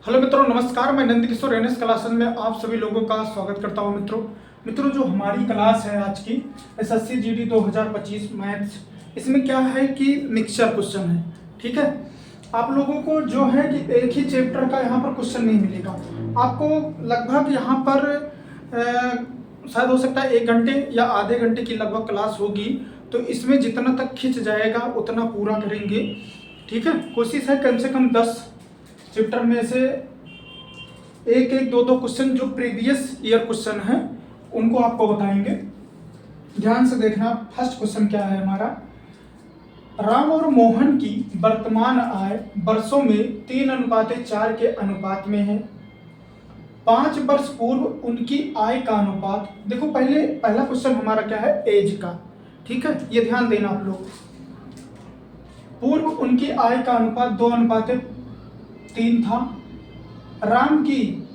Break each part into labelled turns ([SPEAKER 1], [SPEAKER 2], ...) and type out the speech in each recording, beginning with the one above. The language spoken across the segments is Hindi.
[SPEAKER 1] हेलो मित्रों, नमस्कार। मैं नंद किशोर एनएस क्लासेस में आप सभी लोगों का स्वागत करता हूं। मित्रों जो हमारी क्लास है आज की एसएससी जीडी 2025 मैथ्स, इसमें क्या है कि मिक्सचर क्वेश्चन है। ठीक है, आप लोगों को जो है कि एक ही चैप्टर का यहाँ पर क्वेश्चन नहीं मिलेगा। आपको लगभग यहाँ पर शायद हो सकता है 1 घंटे या आधे घंटे की लगभग क्लास होगी, तो इसमें जितना तक खिंच जाएगा उतना पूरा करेंगे। ठीक है, कोशिश है कम से कम 10 चैप्टर में से एक एक दो दो क्वेश्चन जो प्रीवियस ईयर क्वेश्चन है उनको आपको बताएंगे। ध्यान से देखना। फर्स्ट क्वेश्चन क्या है हमारा, राम और मोहन की वर्तमान आय वर्षों में 3:4 के अनुपात में है। 5 वर्ष पूर्व उनकी आय का अनुपात। देखो पहला क्वेश्चन हमारा क्या है, एज का। ठीक है, ये ध्यान देना आप लोग। पूर्व उनकी आय का अनुपात 2:3 था। राम की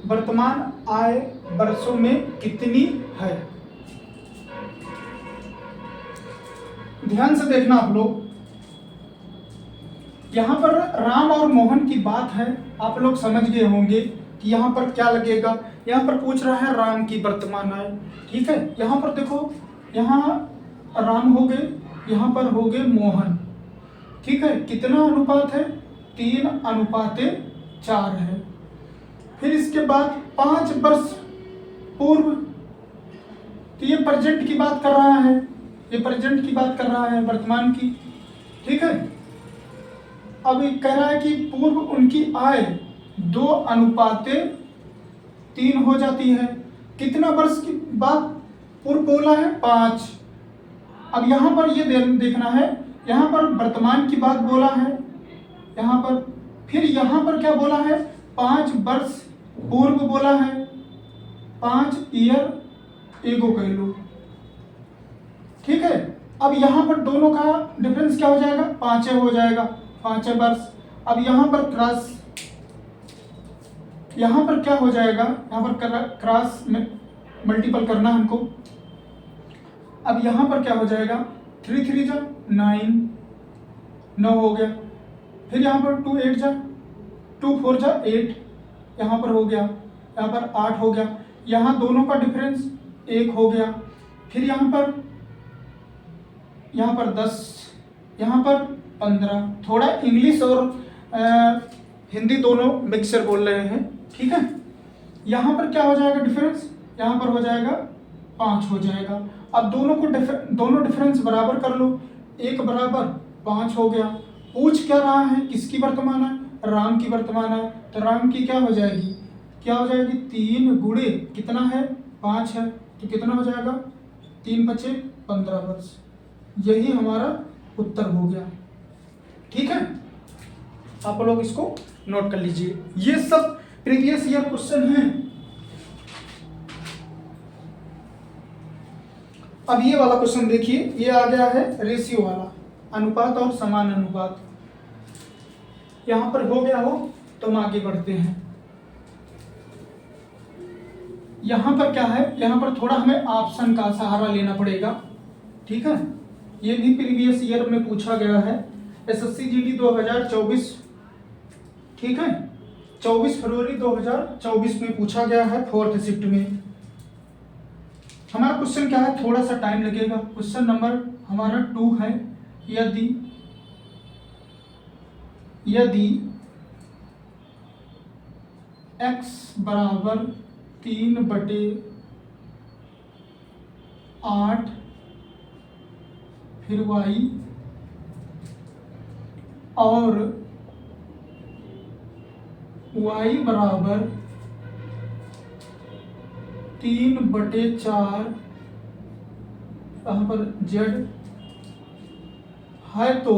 [SPEAKER 1] वर्तमान आय वर्षों में कितनी है? ध्यान से देखना आप लोग। यहां पर राम और मोहन की बात है, आप लोग समझ गए होंगे कि यहां पर क्या लगेगा। यहां पर पूछ रहा है राम की वर्तमान आय। ठीक है, यहां पर देखो, यहां राम हो गए, यहां पर हो गए मोहन। ठीक है, कितना अनुपात है? 3:4 है। फिर इसके बाद 5 वर्ष पूर्व, तो ये प्रेजेंट की बात कर रहा है, ये प्रेजेंट की बात कर रहा है, वर्तमान की। ठीक है, अब ये कह रहा है कि पूर्व उनकी आय 2:3 हो जाती है। कितना वर्ष की बात पूर्व बोला है? 5। अब यहां पर ये देखना है, यहां पर वर्तमान की बात बोला है, यहां पर फिर यहां पर क्या बोला है? 5 वर्ष पूर्व बोला है, 5 ईयर एगो कह लो। ठीक है, अब यहां पर दोनों का डिफरेंस क्या हो जाएगा? 5 हो जाएगा, 5 वर्ष। अब यहां पर क्रॉस, यहां पर क्या हो जाएगा? यहां पर क्रॉस में मल्टीपल करना हमको। अब यहां पर क्या हो जाएगा? 3 3 जा 9, 9 हो गया। फिर यहाँ पर 2 8 जा 2 4 जा 8, यहाँ पर हो गया, यहाँ पर 8 हो गया। यहाँ दोनों का डिफरेंस 1 हो गया। फिर यहाँ पर 10, यहाँ पर 15। थोड़ा इंग्लिश और हिंदी दोनों मिक्सर बोल रहे हैं। ठीक है, यहाँ पर क्या हो जाएगा डिफरेंस? यहाँ पर हो जाएगा 5 हो जाएगा। अब दोनों डिफरेंस बराबर कर लो, 1 बराबर 5 हो गया। पूछ क्या रहा है? किसकी वर्तमान है? राम की वर्तमान है। तो राम की क्या हो जाएगी? क्या हो जाएगी? 3 गुणे कितना है? 5 है, तो कितना हो जाएगा? 3 बचे 15 वर्ष। यही हमारा उत्तर हो गया। ठीक है, आप लोग इसको नोट कर लीजिए। ये सब प्रीवियस ईयर क्वेश्चन हैं। अब ये वाला क्वेश्चन देखिए, ये आ गया है रेशियो वाला, अनुपात और समान अनुपात। यहां पर हो गया हो तो हम आगे बढ़ते हैं। यहां पर क्या है? यहां पर थोड़ा हमें ऑप्शन का सहारा लेना पड़ेगा। ठीक है, ये भी प्रीवियस ईयर में पूछा गया है, एसएससी जीडी 2024। ठीक है, 24 फरवरी 2024 में पूछा गया है, 4th शिफ्ट में। हमारा क्वेश्चन क्या है? थोड़ा सा टाइम लगेगा। क्वेश्चन नंबर हमारा 2 है। यदि x बराबर 3/8 फिर y और y बराबर 3/4 यहाँ पर z है तो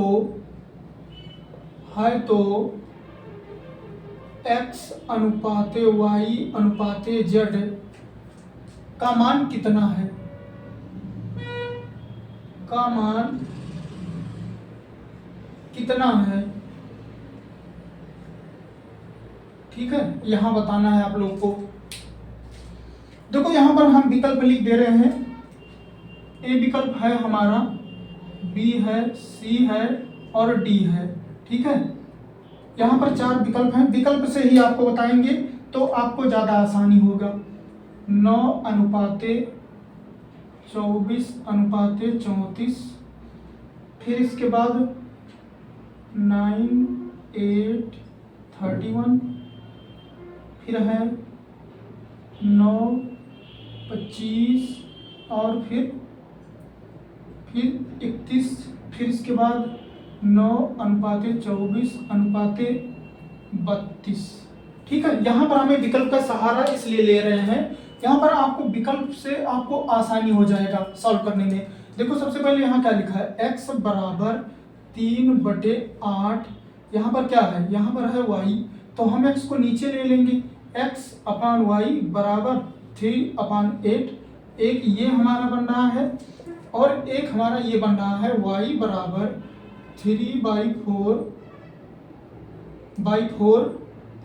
[SPEAKER 1] x अनुपाते y अनुपाते z का मान कितना है? का मान कितना है? ठीक है, यहां बताना है आप लोगों को। देखो यहां पर हम विकल्प लिख दे रहे हैं। ए विकल्प है हमारा, बी है, सी है और डी है। ठीक है, यहाँ पर 4 विकल्प हैं, विकल्प से ही आपको बताएंगे तो आपको ज़्यादा आसानी होगा। 9:24:34, फिर इसके बाद 9:8:31, फिर है 9:25 और फिर 31, फिर इसके बाद 9:24:32। ठीक है, यहाँ पर हमें विकल्प का सहारा इसलिए ले रहे हैं, यहाँ पर आपको विकल्प से आपको आसानी हो जाएगा सॉल्व करने में। देखो सबसे पहले यहाँ क्या लिखा है, x बराबर 3/8, यहाँ पर क्या है, यहाँ पर है y, तो हम x को नीचे ले लेंगे, x/y बराबर 3/8। एक ये हमारा बन रहा है और एक हमारा ये बन रहा है y बराबर 3/4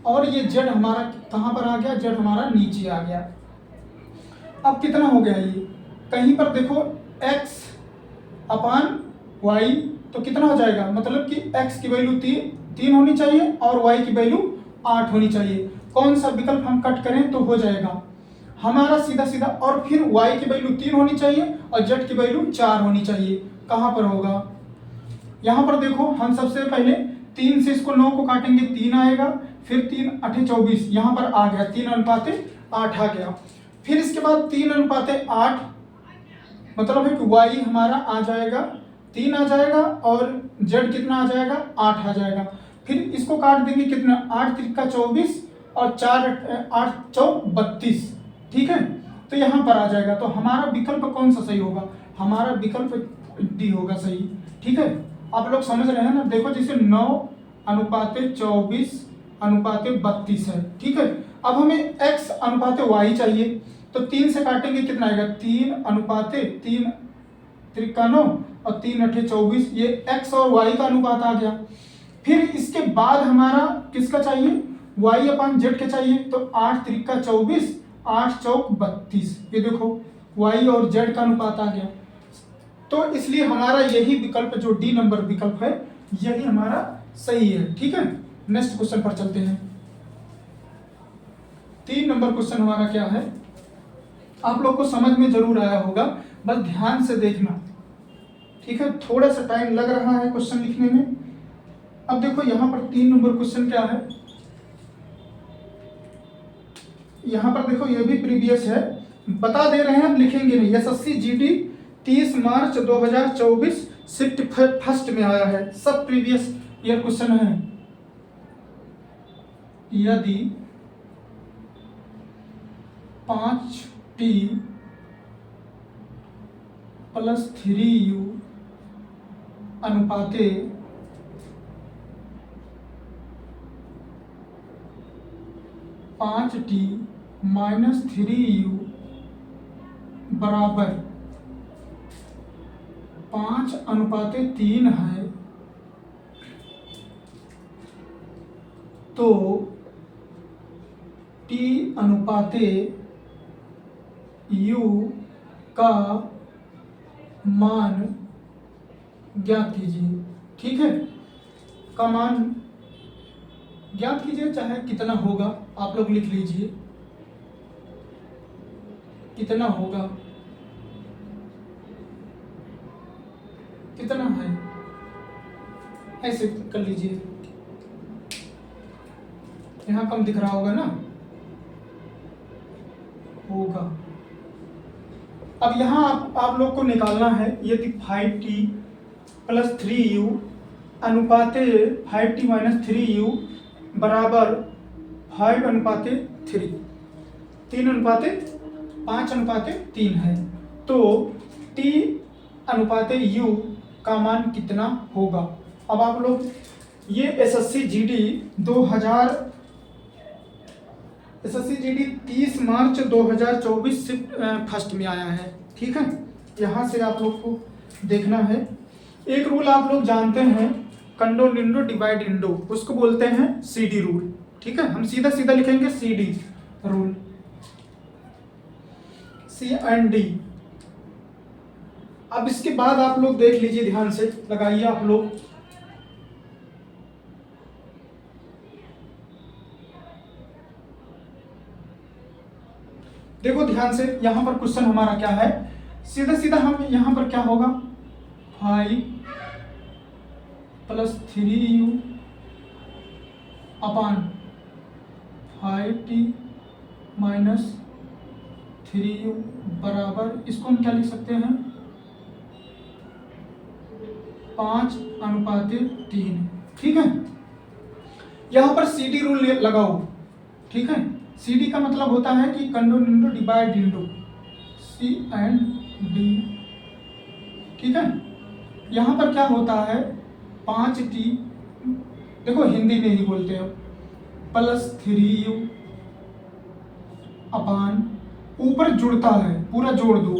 [SPEAKER 1] और ये z हमारा कहाँ पर आ गया, z हमारा नीचे आ गया। अब कितना हो गया ये, कहीं पर देखो x/y तो कितना हो जाएगा, मतलब कि x की वैल्यू 3 होनी चाहिए और y की वैल्यू 8 होनी चाहिए। कौन सा विकल्प हम कट करें तो हो जाएगा हमारा सीधा सीधा, और फिर y की वैल्यू 3 होनी चाहिए और z की वैल्यू 4 होनी चाहिए। कहाँ पर होगा, यहाँ पर देखो हम सबसे पहले 3 से इसको 9 को काटेंगे, 3 आएगा, फिर 3×8=24, यहाँ पर आ गया 3:8 आ गया। फिर इसके बाद 3:8 मतलब है कि y हमारा आ जाएगा 3 आ जाएगा और z कितना आ जाएगा, 8 आ जाएगा। फिर इसको काट देंगे कितना, 8×3=24 और 4×8=32। ठीक है, तो यहाँ पर आ जाएगा, तो हमारा विकल्प कौन सा सही होगा, हमारा विकल्प डी होगा सही। ठीक है, आप लोग समझ रहे हैं ना, देखो जैसे 9:24:32 है। ठीक है, अब हमें x/y चाहिए, तो 3 से काटेंगे कितना आएगा, 3:3 और 3×8=24, ये x और y का अनुपात आ गया। फिर इसके बाद हमारा किसका चाहिए, y/z के चाहिए, तो 8×3=24, 8×4=32, ये देखो y और z का अनुपात आ गया। तो इसलिए हमारा यही विकल्प जो डी नंबर विकल्प है यही हमारा सही है। ठीक है, नेक्स्ट क्वेश्चन पर चलते हैं। 3 नंबर क्वेश्चन हमारा क्या है, आप लोग को समझ में जरूर आया होगा, बस ध्यान से देखना। ठीक है, थोड़ा सा टाइम लग रहा है क्वेश्चन लिखने में। अब देखो यहाँ पर 3 नंबर क्वेश्चन क्या है, यहाँ पर देखो ये भी प्रीवियस है, बता दे रहे हैं, हम लिखेंगे नहीं। एसएससी जीडी 30 मार्च 2024 शिफ्ट फर्स्ट में आया है, सब प्रीवियस ईयर क्वेश्चन है। यदि 5t + 3u अनुपाते 5t - 3u बराबर 5:3 है, तो t/u का मान ज्ञात कीजिए। ठीक है, का मान ज्ञात कीजिए, चाहे कितना होगा आप लोग लिख लीजिए, कितना होगा, कितना है, ऐसे कर लीजिए, यहाँ कम दिख रहा होगा ना, होगा। अब यहाँ आप लोग को निकालना है, यदि 5t + 3u अनुपाते 5t - 3u बराबर 5:3, 3:5:3 है, तो t/u का मान कितना होगा। अब आप लोग ये एसएससी जीडी 30 मार्च 2024 से फर्स्ट में आया है। ठीक है, यहाँ से आप लोग को देखना है। एक रूल आप लोग जानते हैं, कंडो निंडो डिवाइड इंडो, उसको बोलते हैं सीडी रूल। ठीक है, हम सीधा सीधा लिखेंगे सीडी रूल, CND। अब इसके बाद आप लोग देख लीजिए, ध्यान से लगाइए आप लोग, देखो ध्यान से, यहाँ पर क्वेश्चन हमारा क्या है, सीधा सीधा हम यहाँ पर क्या होगा, 5 + 3u अपान 5t - 3u बराबर, इसको हम क्या लिख सकते हैं, 5:3। ठीक है, यहाँ पर CD रूल लगाओ। ठीक है, CD का मतलब होता है कि condone into divide into C&D। ठीक है, यहाँ पर क्या होता है, 5t, देखो हिंदी में ही बोलते हो, +3u अपान, ऊपर जुड़ता है, पूरा जोड़ दो,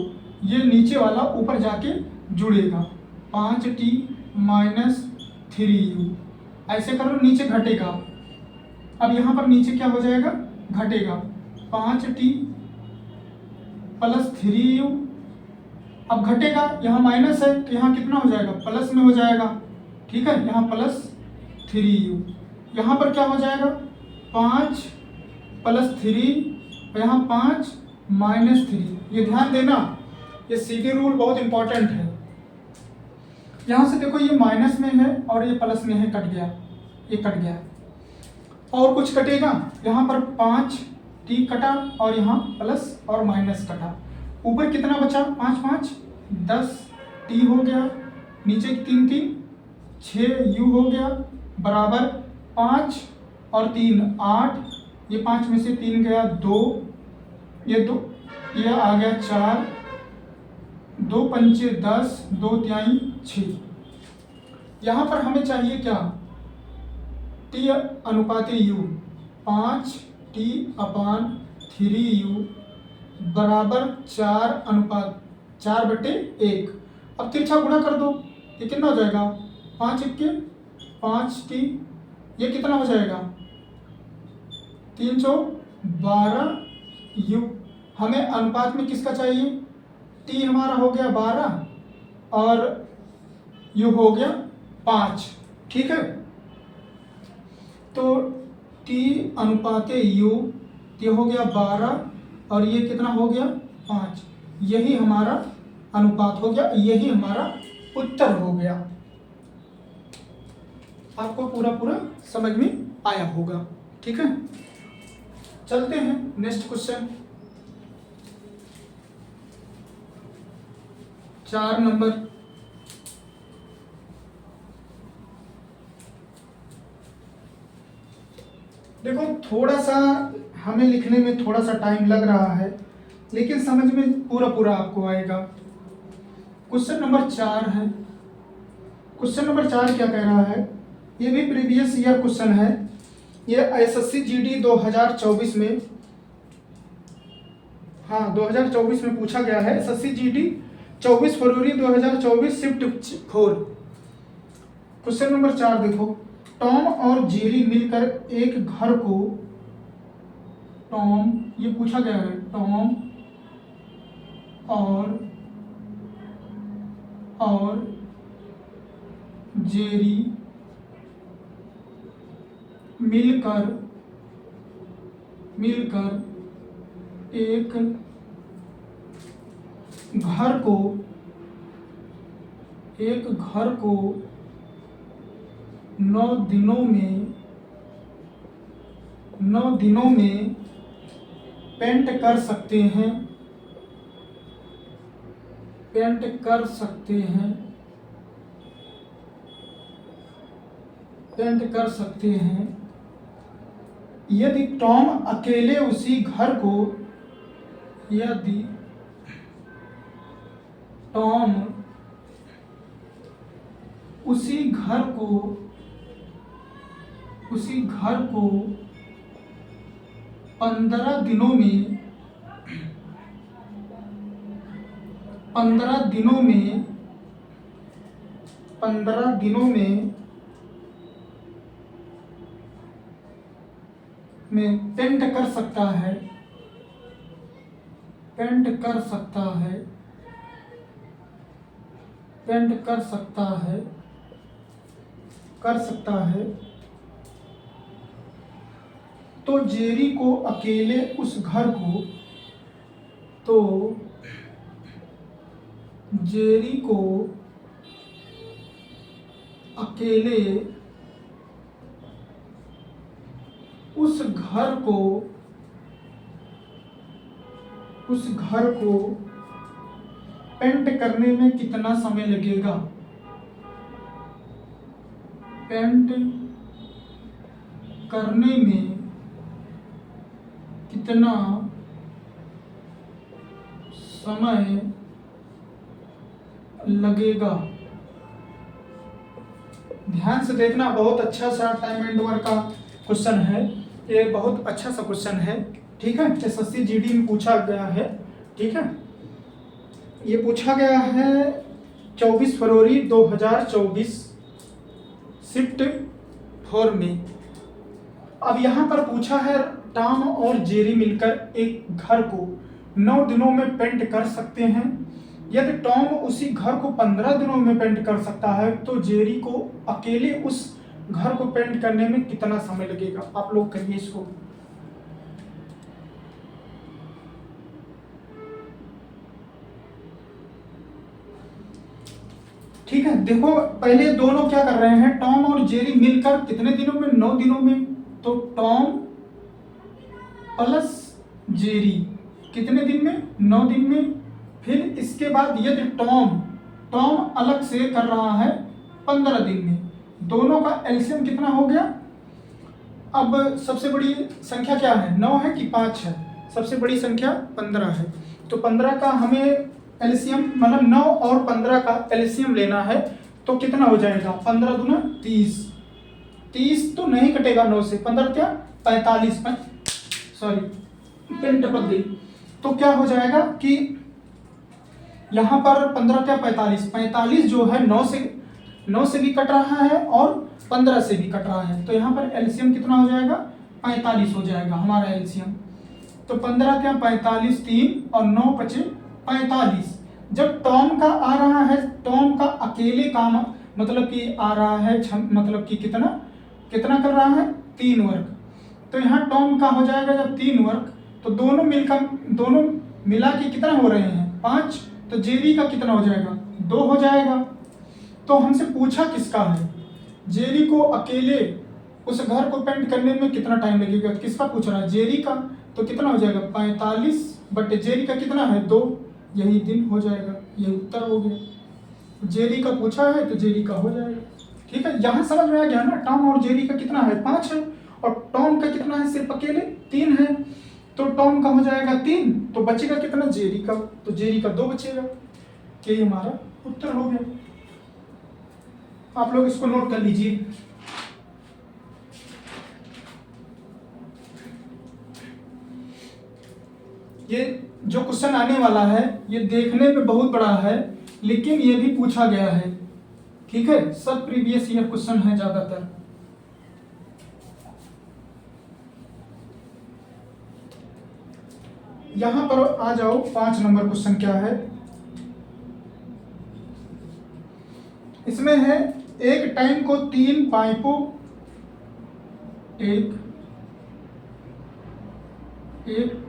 [SPEAKER 1] ये नीचे वाला ऊपर जाके जुड़ेगा, 5t - 3u, ऐसे करो नीचे घटेगा। अब यहाँ पर नीचे क्या हो जाएगा, घटेगा, 5t + 3u, अब घटेगा, यहाँ माइनस है तो यहाँ कितना हो जाएगा, प्लस में हो जाएगा। ठीक है, यहाँ +3u, यहाँ पर क्या हो जाएगा, 5 + 3, यहाँ 5 - 3। ये ध्यान देना, ये CD रूल बहुत इंपॉर्टेंट है। यहाँ से देखो ये माइनस में है और ये प्लस में है, कट गया, ये कट गया, और कुछ कटेगा, यहाँ पर 5t कटा और यहाँ प्लस और माइनस कटा, ऊपर कितना बचा, 5 5 10t हो गया, नीचे 3 3 6u हो गया, बराबर 5 और 3 8, ये 5 में से 3 गया 2, ये 2, ये आ गया 4, 2 पंचे 10, 2 तिहाई 6। यहाँ पर हमें चाहिए क्या, t अनुपात u, 5t अपान 3u बराबर 4/1। अब तिरछा गुणा कर दो, ये कितना हो जाएगा, 5 × 1 5t, ये कितना हो जाएगा, 312u। हमें अनुपात में किसका चाहिए, t हमारा हो गया 12 और u हो गया 5। ठीक है, तो t अनुपात u, ये हो गया 12 और ये कितना हो गया 5, यही हमारा अनुपात हो गया, यही हमारा उत्तर हो गया। आपको पूरा पूरा समझ में आया होगा। ठीक है, चलते हैं नेक्स्ट क्वेश्चन, 4 नंबर। देखो थोड़ा सा हमें लिखने में थोड़ा सा टाइम लग रहा है, लेकिन समझ में पूरा पूरा आपको आएगा। क्वेश्चन नंबर 4 है। क्वेश्चन नंबर 4 क्या कह रहा है, ये भी प्रीवियस ईयर क्वेश्चन है, ये SSC GD 2024 में, हाँ 2024 में पूछा गया है। SSC GD 24 फरवरी 2024 शिफ्ट 4। क्वेश्चन नंबर 4 देखो, टॉम और जेरी मिलकर एक घर को, टॉम, ये पूछा गया है, टॉम और जेरी मिलकर एक घर को 9 दिनों में पेंट कर सकते हैं, यदि टॉम अकेले उसी घर को, यदि टॉम उसी घर को 15 दिनों में पेंट कर सकता है, तो जेरी को अकेले उस घर को तो जेरी को अकेले उस घर को पेंट करने में कितना समय लगेगा। पेंट करने में कितना समय लगेगा। ध्यान से देखना, बहुत अच्छा सा टाइम एंड वर्क का क्वेश्चन है। ये बहुत अच्छा सा क्वेश्चन है, ठीक है। एसएससी जीडी में पूछा गया है, ठीक है। ये पूछा गया है 24 फरवरी 2024 शिफ्ट 4 में। अब यहाँ पर पूछा है टॉम और जेरी मिलकर एक घर को 9 दिनों में पेंट कर सकते हैं। यदि टॉम उसी घर को 15 दिनों में पेंट कर सकता है तो जेरी को अकेले उस घर को पेंट करने में कितना समय लगेगा। आप लोग करिए इसको। ठीक है, देखो पहले दोनों क्या कर रहे हैं, टॉम और जेरी मिलकर कितने दिनों में, 9 दिनों में। तो टॉम प्लस जेरी कितने दिन में, 9 दिन में। फिर इसके बाद यदि टॉम अलग से कर रहा है 15 दिन में, दोनों का एलसीएम कितना हो गया। अब सबसे बड़ी संख्या क्या है, 9 है कि 5 है। सबसे बड़ी संख्या 15 है, तो 15 का हमें एलसीएम, मतलब 9 और 15 का एलसीएम लेना है। तो कितना हो जाएगा, 15 दूना 30। 30 तो नहीं कटेगा 9 से, 15 क्या 45, सॉरी पेन टपक गई। तो क्या हो जाएगा कि यहाँ पर 15 क्या 45 जो है 9 से भी कट रहा है और 15 से भी कट रहा है। तो यहाँ पर एलसीएम कितना हो जाएगा, 45 हो जाएगा हमारा एलसीएम। तो 15 क्या 45, 3 और 9 बचे 45। जब टॉम का आ रहा है, टॉम का अकेले काम मतलब कि आ रहा है, मतलब कि कितना कर रहा है, 3 वर्क। तो यहाँ टॉम का हो जाएगा जब 3 वर्क, तो दोनों मिला के कितना हो रहे हैं, 5। तो जेरी का कितना हो जाएगा, 2 हो जाएगा। तो हमसे पूछा किसका है, जेरी को अकेले उस घर को पेंट करने में कितना टाइम लगेगा। किसका पूछ रहा है, जेरी का। तो कितना हो जाएगा 45 बटे जेरी का कितना है 2, यही दिन हो जाएगा। यही उत्तर हो गया। जेरी का पूछा है तो जेरी का हो जाएगा। ठीक है, यहाँ समझ में आ गया ना, टॉम और जेरी का कितना है 5 है, और टॉम का कितना है सिर्फ अकेले 3 है। तो टॉम का हो जाएगा 3, तो बचेगा कितना जेरी का, तो जेरी का 2 बचेगा। ये हमारा उत्तर हो गया। आप लोग इसको नोट कर लीजिए। ये जो क्वेश्चन आने वाला है ये देखने में बहुत बड़ा है, लेकिन ये भी पूछा गया है। ठीक है, सब प्रीवियस ईयर क्वेश्चन है ज्यादातर। यहां पर आ जाओ, 5 नंबर क्वेश्चन क्या है। इसमें है एक टाइम को 3 पाइपों एक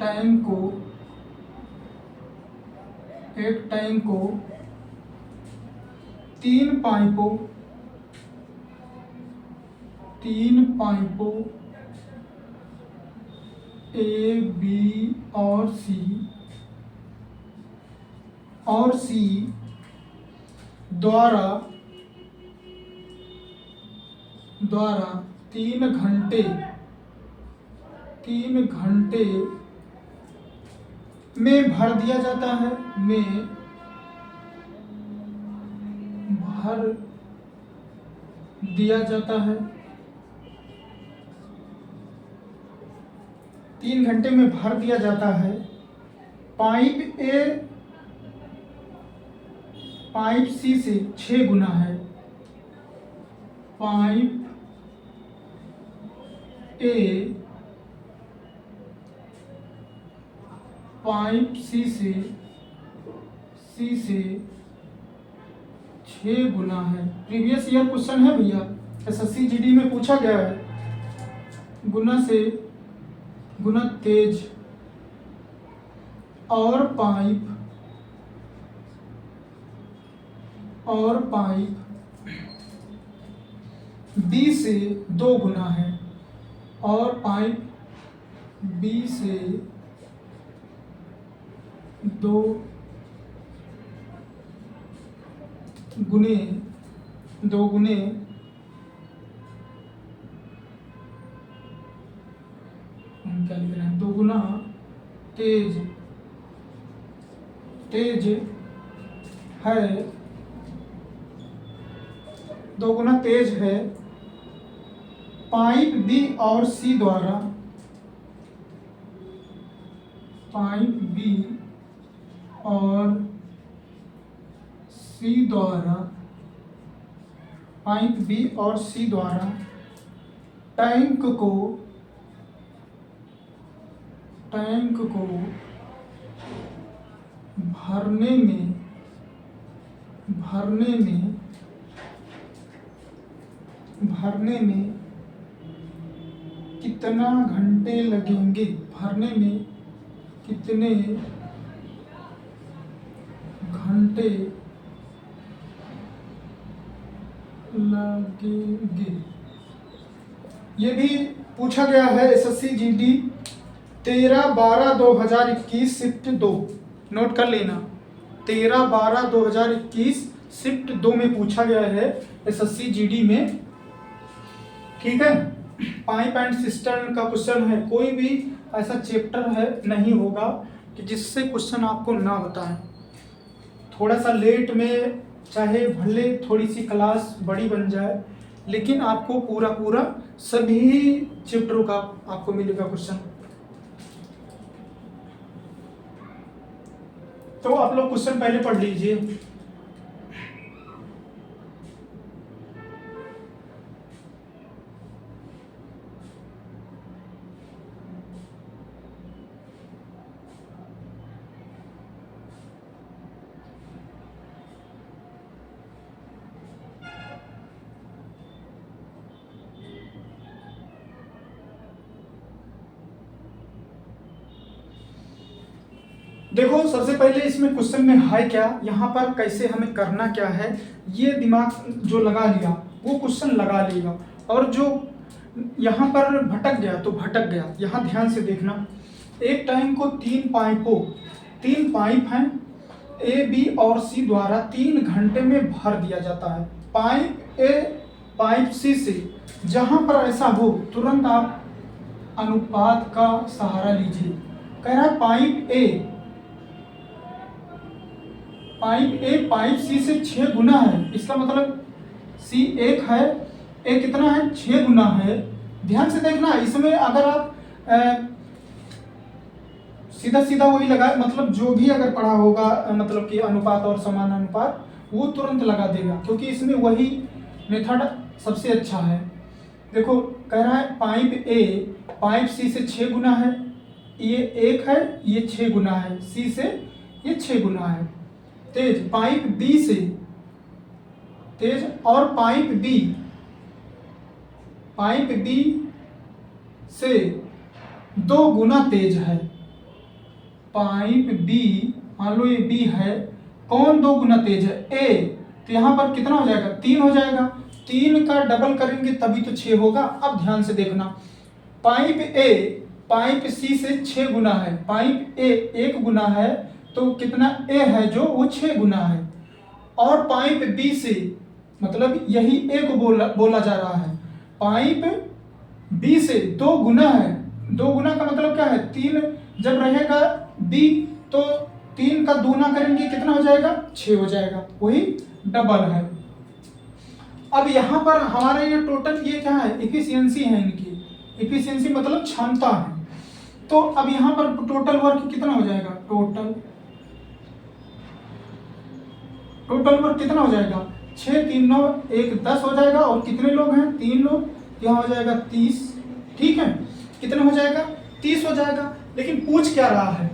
[SPEAKER 1] टाइम को 3 पाइपों ए बी और सी द्वारा 3 घंटे में भर दिया जाता है, 3 घंटे में भर दिया जाता है। पाइप सी से 6 गुना है। पाइप सी से 6 गुना है। प्रीवियस ईयर क्वेश्चन है भैया, एसएससी जीडी में पूछा गया है। गुना तेज और पाइप बी से 2 गुना है, और पाइप बी से 2 गुने हम क्या लिख रहे हैं, 2 गुना तेज है, 2 गुना तेज है पाइप बी और सी द्वारा, पाइप बी और सी द्वारा टैंक को भरने में कितना घंटे लगेंगे, भरने में कितने घंटे लगेंगे। ये भी पूछा गया है एसएससी जीडी 13/12/2021 शिफ्ट 2, नोट कर लेना। 13/12/2021 शिफ्ट 2 में पूछा गया है एसएससी जीडी में, ठीक है। पाइप एंड सिस्टर्न का क्वेश्चन है। कोई भी ऐसा चैप्टर है नहीं होगा कि जिससे क्वेश्चन आपको ना बताएं। थोड़ा सा लेट में, चाहे भले थोड़ी सी क्लास बड़ी बन जाए, लेकिन आपको पूरा सभी चैप्टरों का आपको मिलेगा क्वेश्चन। तो आप लोग क्वेश्चन पहले पढ़ लीजिए। देखो, सबसे पहले इसमें क्वेश्चन में है क्या, यहाँ पर कैसे हमें करना क्या है, ये दिमाग जो लगा लिया वो क्वेश्चन लगा लेगा, और जो यहाँ पर भटक गया तो भटक गया। यहाँ ध्यान से देखना, एक टाइम को 3 पाइप हैं ए बी और सी द्वारा 3 घंटे में भर दिया जाता है। पाइप ए पाइप सी से, जहाँ पर ऐसा हो तुरंत आप अनुपात का सहारा लीजिए। कह रहा है पाइप ए पाइप सी से 6 गुना है, इसका मतलब सी 1 है, ए कितना है, 6 गुना है। ध्यान से देखना, इसमें अगर आप सीधा वही लगा, मतलब जो भी अगर पढ़ा होगा, मतलब कि अनुपात और समान अनुपात, वो तुरंत लगा देगा, क्योंकि इसमें वही मेथड सबसे अच्छा है। देखो, कह रहा है पाइप ए पाइप सी से 6 गुना है, ये 1 है, ये 6 गुना है, सी से ये 6 गुना है। तेज पाइप बी से, तेज और पाइप बी से 2 गुना तेज है। पाइप बी, मान लो ये बी है, कौन 2 गुना तेज है, ए, तो यहाँ पर कितना हो जाएगा, 3 हो जाएगा। 3 का डबल करेंगे तभी तो 6 होगा। अब ध्यान से देखना, पाइप ए पाइप सी से 6 गुना है, पाइप ए 1 गुना है, तो कितना ए है जो, वो 6 गुना है। और पाइप बी से, मतलब यही ए को बोला जा रहा है, पाइप बी से 2 गुना है। 2 गुना का मतलब क्या है, 3 जब रहेगा बी तो 3 का दूना करेंगे कितना हो जाएगा, 6 हो जाएगा, वही डबल है। अब यहाँ पर हमारा ये टोटल, ये क्या है, इफिशियंसी है इनकी, इफिशियंसी मतलब क्षमता है। तो अब यहाँ पर टोटल वर्क कितना हो जाएगा, टोटल वर्क कितना हो जाएगा, 6 3 9 1 10 हो जाएगा। और कितने लोग हैं, 3 लोग, यहाँ हो जाएगा 30, ठीक है। कितना हो जाएगा, 30 हो जाएगा। लेकिन पूछ क्या रहा है,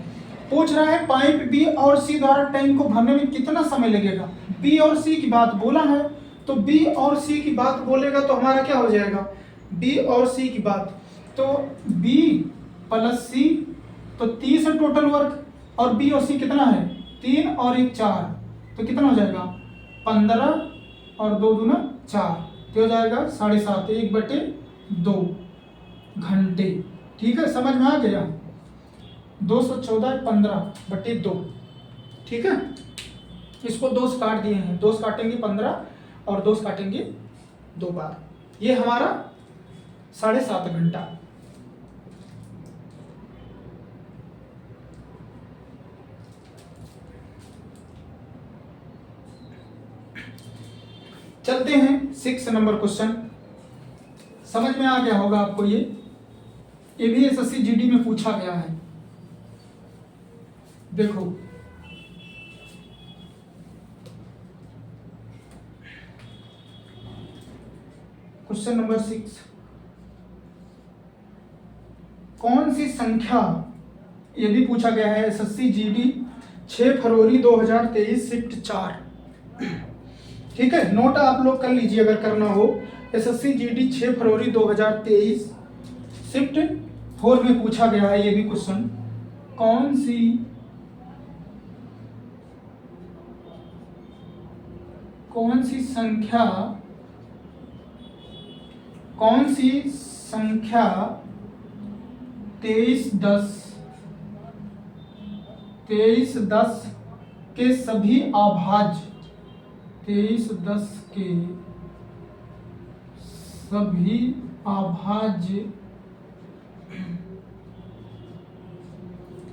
[SPEAKER 1] पूछ रहा है पाइप बी और सी द्वारा टैंक को भरने में कितना समय लगेगा। बी और सी की बात बोला है, तो बी और सी की बात बोलेगा तो हमारा क्या हो जाएगा, बी और सी की बात, तो बी प्लस सी, तो 30 है टोटल वर्क, और बी और सी कितना है 3 और 1 4, तो कितना हो जाएगा 15 और 2 दूना 4, तो हो जाएगा 7.5 1/2 घंटे। ठीक है, समझ में आ गया। 214 15/2। ठीक है, इसको 2 से काट दिए हैं, 2 से काटेंगे 15 और 2 से काटेंगे 2 बार, ये हमारा 7.5 घंटा। चलते हैं 6 नंबर क्वेश्चन। समझ में आ गया होगा आपको, ये भी एसएससी जीडी में पूछा गया है। देखो क्वेश्चन नंबर 6, कौन सी संख्या, ये भी पूछा गया है एसएससी जीडी 6 फरवरी 2023 शिफ्ट 4। ठीक है, नोट आप लोग कर लीजिए अगर करना हो। एसएससी जीडी 6 फरवरी 2023 शिफ्ट 4 में पूछा गया है ये भी क्वेश्चन। कौन सी संख्या 2310 के सभी अभाज्य 2310 के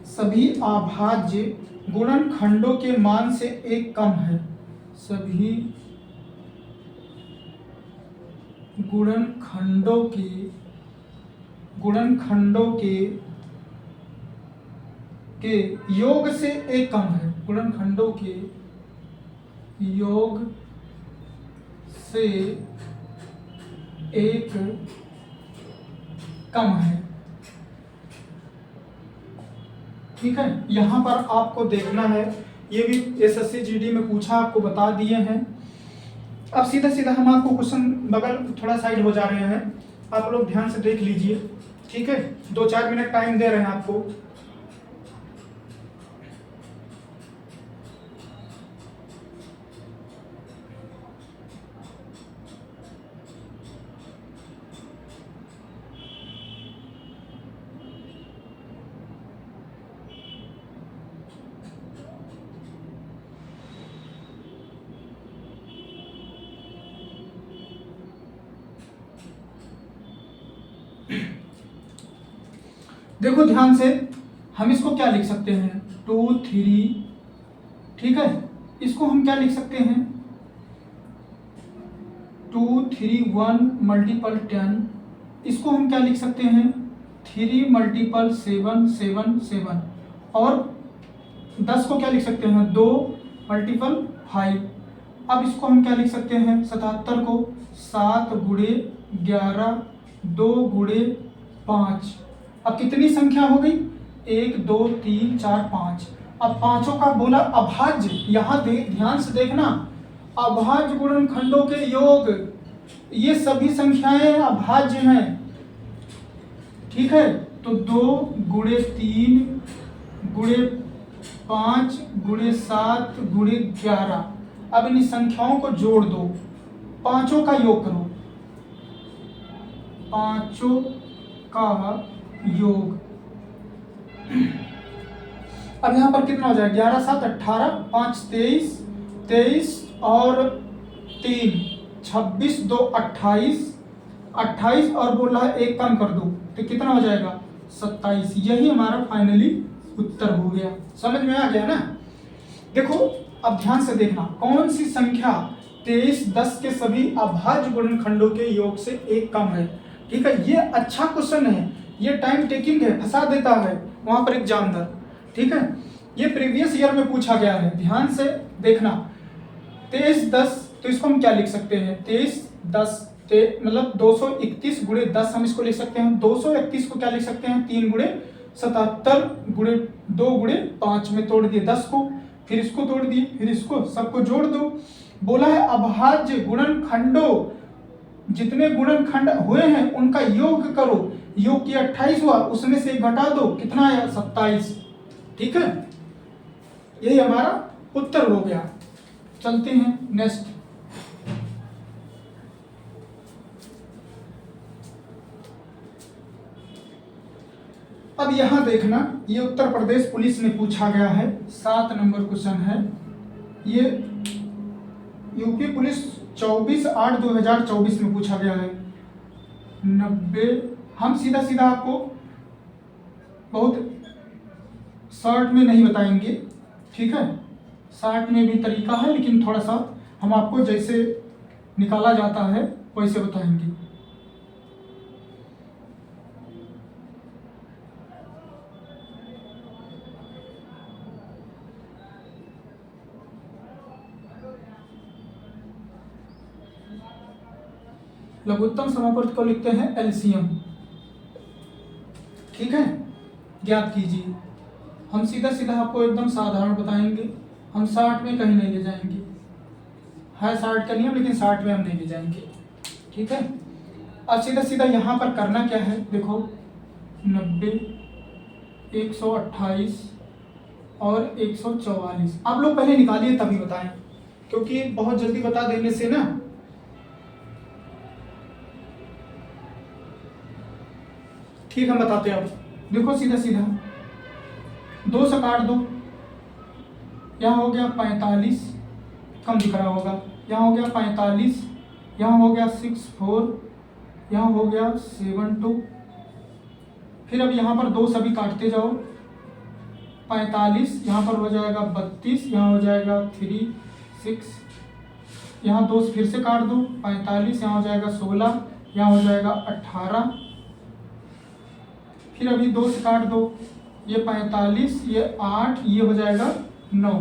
[SPEAKER 1] सभी अभाज्य गुणनखंडों के मान से एक कम है। सभी गुणनखंडों के योग से एक कम है। गुणनखंडों के योग से एक कम है। ठीक है, यहां पर आपको देखना है, ये भी एसएससी जीडी में पूछा, आपको बता दिए हैं। अब सीधा सीधा हम आपको क्वेश्चन बगल थोड़ा साइड हो जा रहे हैं, आप लोग ध्यान से देख लीजिए। ठीक है, 2-4 मिनट टाइम दे रहे हैं आपको। देखो ध्यान से, हम इसको क्या लिख सकते हैं 2 3। ठीक है, इसको हम क्या लिख सकते हैं 2 3 1 मल्टीपल 10। इसको हम क्या लिख सकते हैं 3 मल्टीपल 7 7 7। और 10 को क्या लिख सकते हैं 2 मल्टीपल 5। अब इसको हम क्या लिख सकते हैं 77 को 7 गुणे 11 2 गुणे 5। अब कितनी संख्या हो गई 1 2 3 4 5। अब पांचों का बोला अभाज्य, यहाँ ध्यान से देखना, अभाज्य गुणनखंडों के योग, ये सभी संख्याएं अभाज्य हैं। ठीक है, तो 2 गुणे 3 गुणे 5 गुणे 7 गुणे 11। अब इन संख्याओं को जोड़ दो, पांचों का योग करो, पांचों का योग। अब यहां पर कितना हो जाएगा 11 7 18 5 23 23 और 3 26 2 28 28 और बोल रहा है एक कम कर दो, तो कितना हो जाएगा 27। यही हमारा फाइनली उत्तर हो गया। समझ में आ गया ना। देखो अब ध्यान से देखना, कौन सी संख्या 23 10 के सभी अभाज्य गुणनखंडों के योग से एक कम है। ठीक है, ये अच्छा क्वेश्चन है, ये टाइम टेकिंग है, फंसा देता है वहां पर एग्जामिनर। ठीक है, ये प्रीवियस ईयर में पूछा गया है, ध्यान से देखना। 23 10, तो इसको हम क्या लिख सकते हैं 23 10 मतलब 231 गुणे 10 हम इसको लिख सकते हैं। 231 को क्या लिख सकते हैं 3 गुणे 77 गुणे 2 गुणे 5 में तोड़ दिए 10 को, फिर इसको तोड़ दिए, फिर इसको, सबको जोड़ दो। बोला है अभाज्य गुणनखंडों, जितने गुणनखंड हुए हैं उनका योग करो। योग किया 28 हुआ, उसमें से घटा दो, कितना आया 27। ठीक है, यही हमारा उत्तर हो गया। चलते हैं नेक्स्ट। अब यहां देखना, ये उत्तर प्रदेश पुलिस में पूछा गया है, 7 नंबर क्वेश्चन है ये। यूपी पुलिस 24/8/2024 में पूछा गया है। 90, हम सीधा सीधा आपको बहुत शॉर्ट में नहीं बताएंगे, ठीक है। शॉर्ट में भी तरीका है, लेकिन थोड़ा सा हम आपको जैसे निकाला जाता है वैसे बताएंगे। लघुत्तम समापवर्त को लिखते हैं एलसीएम, ठीक है। ज्ञात कीजिए। हम सीधा सीधा आपको एकदम साधारण बताएंगे, हम 60 में कहीं नहीं ले जाएंगे। है 60 का नियम, लेकिन 60 में हम नहीं ले जाएंगे, ठीक है। अब सीधा सीधा यहाँ पर करना क्या है, देखो 90, 128 और 144। आप लोग पहले निकालिए तभी बताएं, क्योंकि बहुत जल्दी बता देने से ना ठीक है, बताते हैं। आप देखो सीधा सीधा 2 से काट दो, यहाँ हो गया 45, कम दिख रहा होगा, यहाँ हो गया 45, यहाँ हो गया 64, यहाँ हो गया 72। फिर अब यहाँ पर 2 सभी काटते जाओ, 45, यहाँ पर हो जाएगा 32, यहाँ हो जाएगा 3, 6, यहाँ 2 फिर से काट दो, 45, यहाँ हो जाएगा 16, यहाँ हो जाएगा 18। फिर अभी 2 से काट दो, ये 45, ये 8, ये हो जाएगा 9।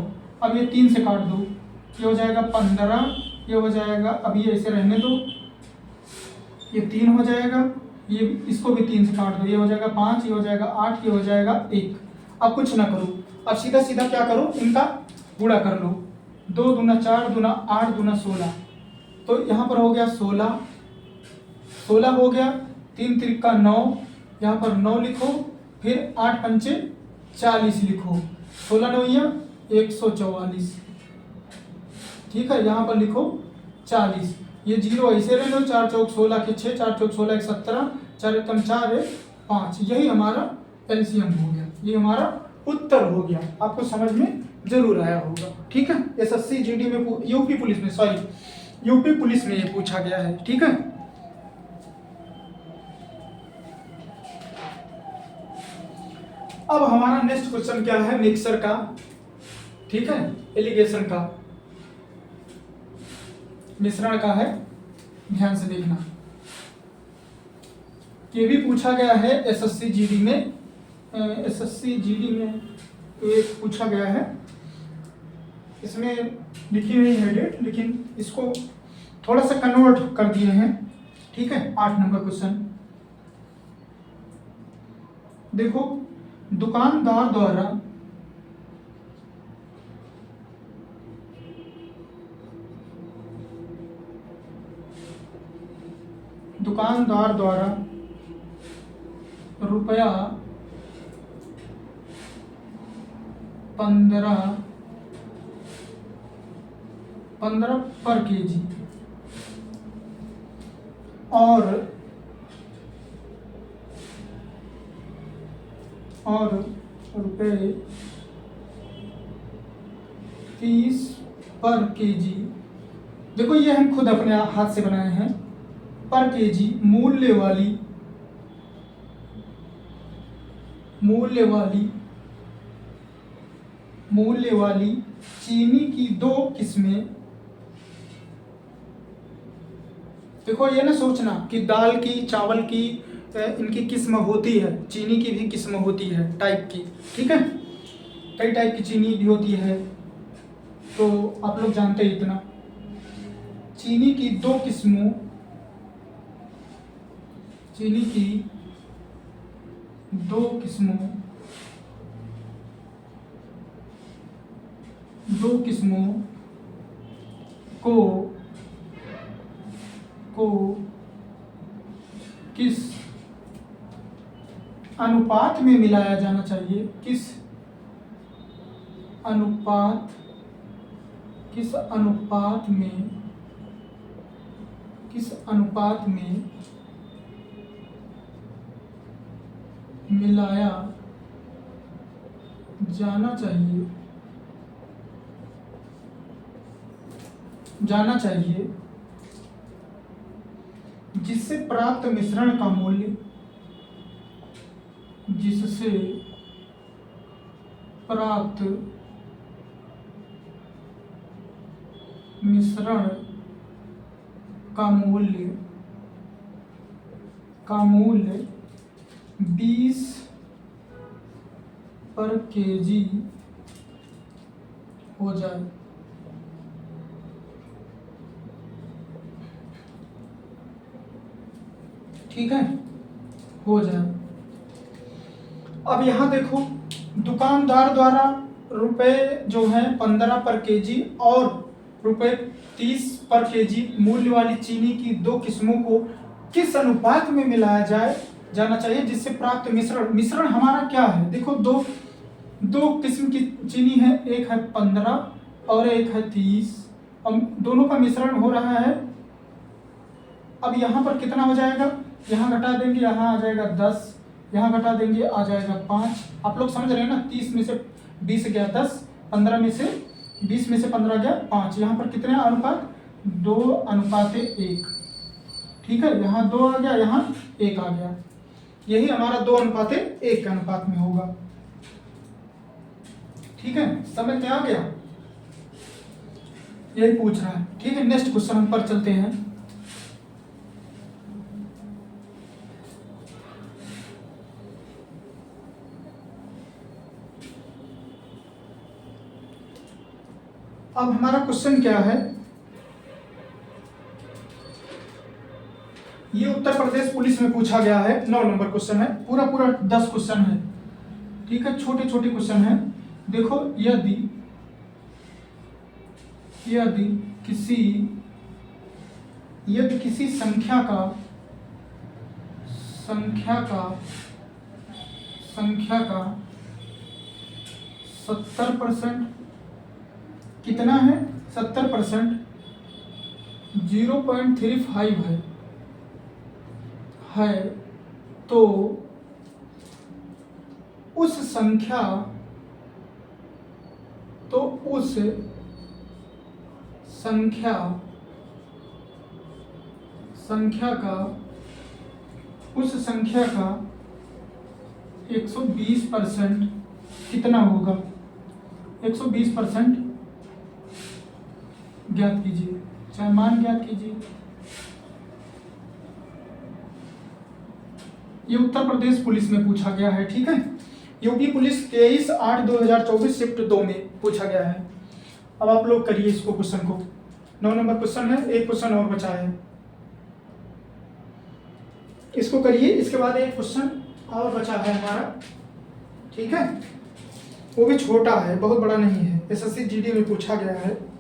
[SPEAKER 1] अब ये 3 से काट दो, ये हो जाएगा 15, ये हो जाएगा, अब ये ऐसे रहने दो, ये 3 हो जाएगा, ये इसको भी 3 से काट दो, ये हो जाएगा 5, ये हो जाएगा 8, ये हो जाएगा 1। अब कुछ ना करो, अब सीधा सीधा क्या करो, इनका गुणा कर लो। 2 दूना 4, दूना 8, दूना 16। तो यहाँ पर हो गया 16, 16 हो गया, 3 त्रिका 9, यहाँ पर 9 लिखो, फिर 8 पंचे 40 लिखो, 16 9 144, ठीक है। यहाँ पर लिखो 40, ये 0 ऐसे रहने दो, 4 चौक 16 के 6, 4 चौक 16 के 17, 4 एकम 4 है 5। यही हमारा एलसीएम हो गया, ये हमारा उत्तर हो गया। आपको समझ में जरूर आया होगा, ठीक है। एसएससी जीडी में, यूपी पुलिस में, सॉरी यूपी पुलिस में ये पूछा गया है, ठीक है। अब हमारा नेक्स्ट क्वेश्चन क्या है, मिक्सर का, ठीक है, एलिगेशन का, मिश्रण का है। ध्यान से देखना, ये भी पूछा गया है एसएससी जीडी में। एसएससी जीडी में एक पूछा गया है, इसमें लिखी हुई है डेट, लेकिन इसको थोड़ा सा कन्वर्ट कर दिए हैं, ठीक है। 8 नंबर क्वेश्चन देखो, दुकानदार द्वारा रुपया 15 पर केजी और रुपये 30 पर केजी। देखो ये हम खुद अपने हाथ से बनाए हैं। पर केजी मूल्य वाली चीनी की 2 किस्में। देखो ये ना सोचना कि दाल की, चावल की इनकी किस्म होती है, चीनी की भी किस्म होती है टाइप की, ठीक है। कई टाइप की चीनी भी होती है, तो आप लोग जानते हैं इतना। चीनी की 2 किस्मों, दो किस्मों को किस अनुपात में मिलाया जाना चाहिए, किस अनुपात किस अनुपात में मिलाया जाना चाहिए जिससे प्राप्त मिश्रण का मूल्य का मूल्य 20 पर केजी हो जाए। ठीक है, हो जाए। अब यहाँ देखो, दुकानदार द्वारा रुपए जो है 15 पर केजी और रुपए 30 पर केजी मूल्य वाली चीनी की दो किस्मों को किस अनुपात में मिलाया जाना चाहिए जिससे प्राप्त मिश्रण हमारा क्या है। देखो, दो किस्म की चीनी है, एक है 15 और एक है 30। अब दोनों का मिश्रण हो रहा है। अब यहाँ पर कितना हो जाएगा, यहाँ घटा देंगे, यहाँ आ जाएगा 10, यहाँ घटा देंगे आ जाएगा 5। आप लोग समझ रहे हैं ना, 30 में से 20 गया 10, 15 में से 20 में से 15 गया 5। यहाँ पर कितने अनुपात, 2:1। ठीक है, यहाँ 2 आ गया, यहाँ 1 आ गया। यही हमारा 2:1 के अनुपात में होगा। ठीक है, समझ में आ गया, यही पूछ रहा है। ठीक है, नेक्स्ट क्वेश्चन हम पर चलते हैं। अब हमारा क्वेश्चन क्या है, ये उत्तर प्रदेश पुलिस में पूछा गया है। 9 नंबर क्वेश्चन है, पूरा 10 क्वेश्चन है। ठीक है, छोटे छोटे क्वेश्चन है। देखो, यदि किसी संख्या का 70% कितना है, 70% 0.35 है तो उस संख्या का 120% कितना होगा। 120% ज्ञात कीजिए, चाहे मान ज्ञात कीजिए। ये उत्तर प्रदेश पुलिस में पूछा गया है। ठीक है, यूपी पुलिस 23/8/2024 शिफ्ट 2 में पूछा गया है। अब आप लोग करिए इसको, क्वेश्चन को। 9 नंबर क्वेश्चन है, एक क्वेश्चन और बचा है, इसको करिए। इसके बाद एक क्वेश्चन और बचा है हमारा। ठीक है, वो भी छोटा है, बहुत बड़ा नहीं है, एसएससी जीडी में पूछा गया है।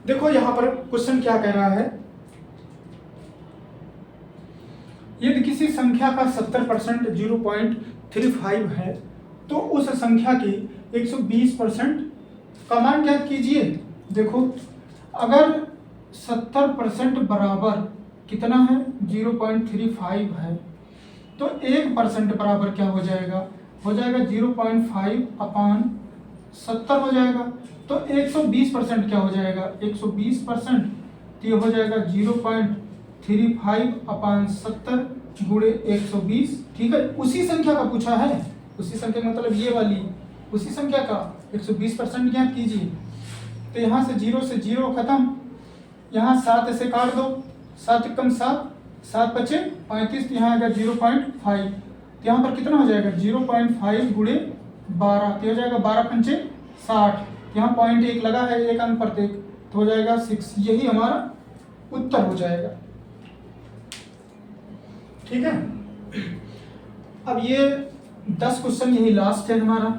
[SPEAKER 1] देखो यहां पर क्वेश्चन क्या कह रहा है, यदि किसी संख्या का 70% 0.35 है तो उस संख्या की 120% का मान ज्ञात कीजिए। देखो, अगर 70% बराबर कितना है, 0.35 है, तो 1% बराबर क्या हो जाएगा, 0.5/70 हो जाएगा। तो 120% क्या हो जाएगा, 120%, तो ये हो जाएगा 0.35/70 गुणे 120। ठीक है, उसी संख्या का पूछा है, उसी संख्या मतलब ये वाली, उसी संख्या का 120% ज्ञात कीजिए। तो यहाँ से 0 से 0 खत्म, यहाँ 7 से काट दो, 7 एकम 7, 7 बचे 35, यहाँ आएगा 0.5। तो यहाँ पर कितना हो जाएगा, 0.5 गुणे 12, तो हो जाएगा 12×5 = 60। यहाँ 0.1 लगा है, एक अंक प्रत्येक, तो हो जाएगा 6। यही हमारा उत्तर हो जाएगा। ठीक है, अब ये 10 क्वेश्चन यही लास्ट है हमारा।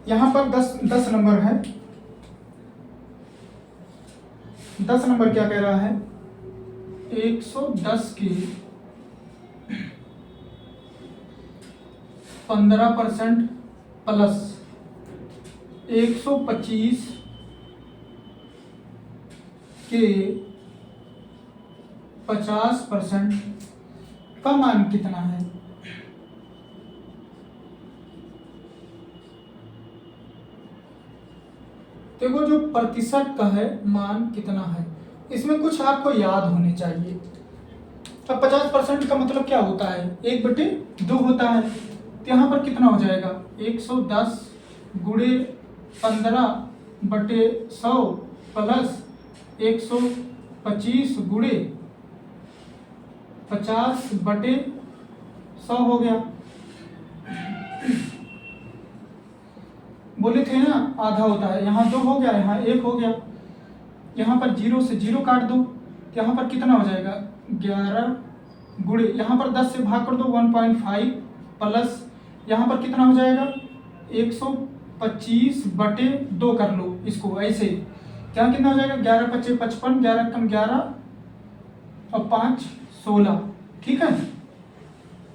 [SPEAKER 1] यहाँ पर 10 नंबर है। 10 नंबर क्या कह रहा है, 110 के 15% प्लस 125 के 50% का मान कितना है। देखो जो प्रतिशत का है मान कितना है, इसमें कुछ आपको याद होने चाहिए। अब 50% का मतलब क्या होता है, 1/2 होता है। तो यहाँ पर कितना हो जाएगा, 110 गुणे 15/100 प्लस 125 गुणे 50/100 हो गया। बोले थे ना आधा होता है, यहाँ 2 हो गया, यहाँ 1 हो गया। यहाँ पर 0 से 0 काट दो, यहाँ पर कितना हो जाएगा, 11 गुणे, यहाँ पर 10 से भाग कर दो 1.5 प्लस यहाँ पर कितना हो जाएगा, 125/2 कर लो इसको ऐसे। क्या कितना हो जाएगा, 11 × 5 = 55, 11 × 11 और 5 16, ठीक है।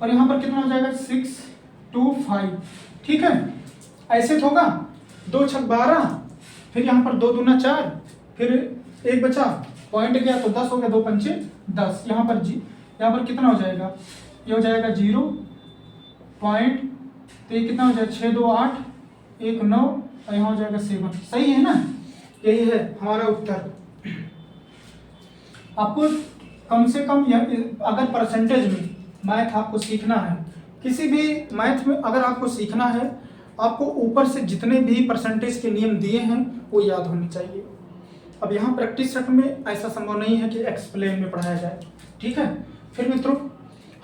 [SPEAKER 1] और यहाँ पर कितना हो जाएगा, 625, ठीक है। ऐसे तो होगा, 2 × 6 = 12, फिर यहाँ पर 2 दूना 4, फिर 1 बचा, पॉइंट गया तो 10 हो गया, 2 × 5 = 10। यहाँ पर कितना हो जाएगा, ये हो जाएगा 0 पॉइंट, तो ये कितना हो जाएगा, 6 2 8 1 9 और यहाँ हो जाएगा 7। सही है ना, यही है हमारा उत्तर। आपको कम से कम अगर परसेंटेज में मैथ आपको सीखना है, किसी भी मैथ में अगर आपको सीखना है, आपको ऊपर से जितने भी परसेंटेज के नियम दिए हैं वो याद होने चाहिए। अब यहाँ प्रैक्टिस सेट में ऐसा संभव नहीं है कि एक्सप्लेन में पढ़ाया जाए, ठीक है। फिर मित्रों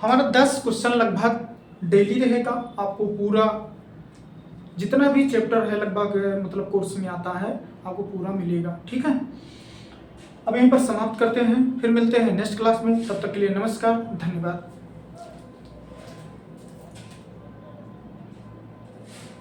[SPEAKER 1] हमारा 10 क्वेश्चन लगभग डेली रहेगा, आपको पूरा जितना भी चैप्टर है लगभग मतलब कोर्स में आता है आपको पूरा मिलेगा, ठीक है। अब यहीं पर समाप्त करते हैं, फिर मिलते हैं नेक्स्ट क्लास में। तब तक के लिए नमस्कार, धन्यवाद।